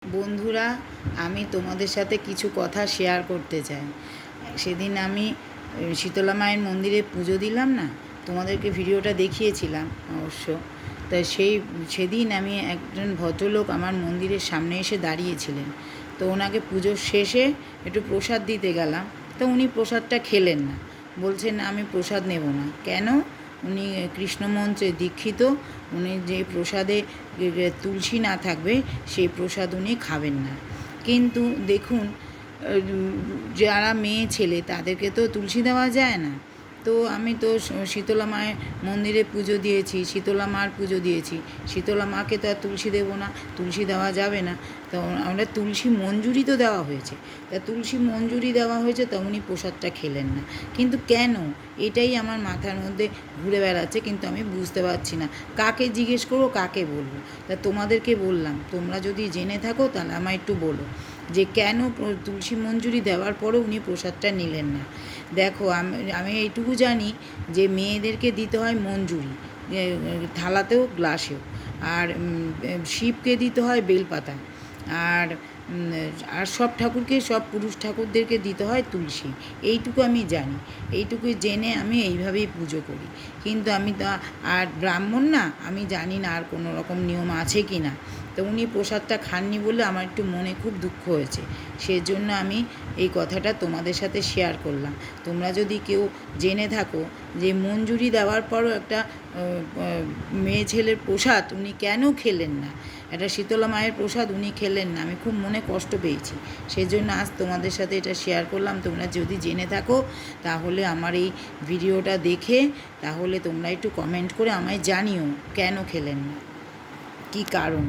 বন্ধুরা, আমি তোমাদের সাথে কিছু কথা শেয়ার করতে চাই। সেদিন আমি শীতলা মায়ের মন্দিরে পুজো দিলাম না, তোমাদেরকে ভিডিওটা দেখিয়েছিলাম অবশ্য। তা সেদিন আমি একজন ভদ্রলোক আমার মন্দিরের সামনে এসে দাঁড়িয়েছিলেন। তো ওনাকে পুজোর শেষে একটু প্রসাদ দিতে গেলাম, তো উনি প্রসাদটা খেলেন না, বলছেন আমি প্রসাদ নেব না। কেন? উনি কৃষ্ণমন্ত্রে দীক্ষিত, উনি যে প্রসাদে তুলসী না থাকবে সেই প্রসাদ উনি খাবেন না। কিন্তু দেখুন, যারা মেয়ে ছেলে তাদেরকে তো তুলসী দেওয়া যায় না। তো আমি তো শীতলা মায়ের মন্দিরে পুজো দিয়েছি, শীতলা মার পুজো দিয়েছি, শীতলা মাকে তো আর তুলসী দেবো না, তুলসী দেওয়া যাবে না। তো আমরা তুলসী মঞ্জুরি তো দেওয়া হয়েছে, তা তুলসী মঞ্জুরি দেওয়া হয়েছে, তা উনি প্রসাদটা খেলেন না। কিন্তু কেন? এটাই আমার মাথার মধ্যে ঘুরে বেড়াচ্ছে, কিন্তু আমি বুঝতে পারছি না কাকে জিজ্ঞেস করবো, কাকে বলবো। তা তোমাদেরকে বললাম, তোমরা যদি জেনে থাকো তাহলে আমায় একটু বলো যে কেন তুলসী মঞ্জুরি দেওয়ার পরেও উনি প্রসাদটা নিলেন না। দেখো, আমি এইটুকু জানি যে মেয়েদেরকে দিতে হয় মঞ্জুরি, থালাতেও গ্লাসেও, আর শিবকে দিতে হয় বেলপাতা, আর আর সব ঠাকুরকে, সব পুরুষ ঠাকুরদেরকে দিতে হয় তুলসী। এইটুকু আমি জানি, এইটুকু জেনে আমি এইভাবেই পুজো করি। কিন্তু আমি তা আর ব্রাহ্মণ না, আমি জানি না আর কোনো রকম নিয়ম আছে কি না। তো উনি প্রসাদটা খাননি বলে আমার একটু মনে খুব দুঃখ হয়েছে, সেজন্য আমি এই কথাটা তোমাদের সাথে শেয়ার করলাম। তোমরা যদি কেউ জেনে থাকো যে মঞ্জুরি দেওয়ার পরও একটা মেয়ে ছেলের প্রসাদ উনি কেন খেলেন না, একটা শীতলা মায়ের প্রসাদ উনি খেলেন না, আমি খুব মনে কষ্ট পেয়েছি। সেই জন্য আজ তোমাদের সাথে এটা শেয়ার করলাম। তোমরা যদি জেনে থাকো তাহলে আমার এই ভিডিওটা দেখে তাহলে তোমরা একটু কমেন্ট করে আমায় জানিও কেন খেলেন না, কী কারণ।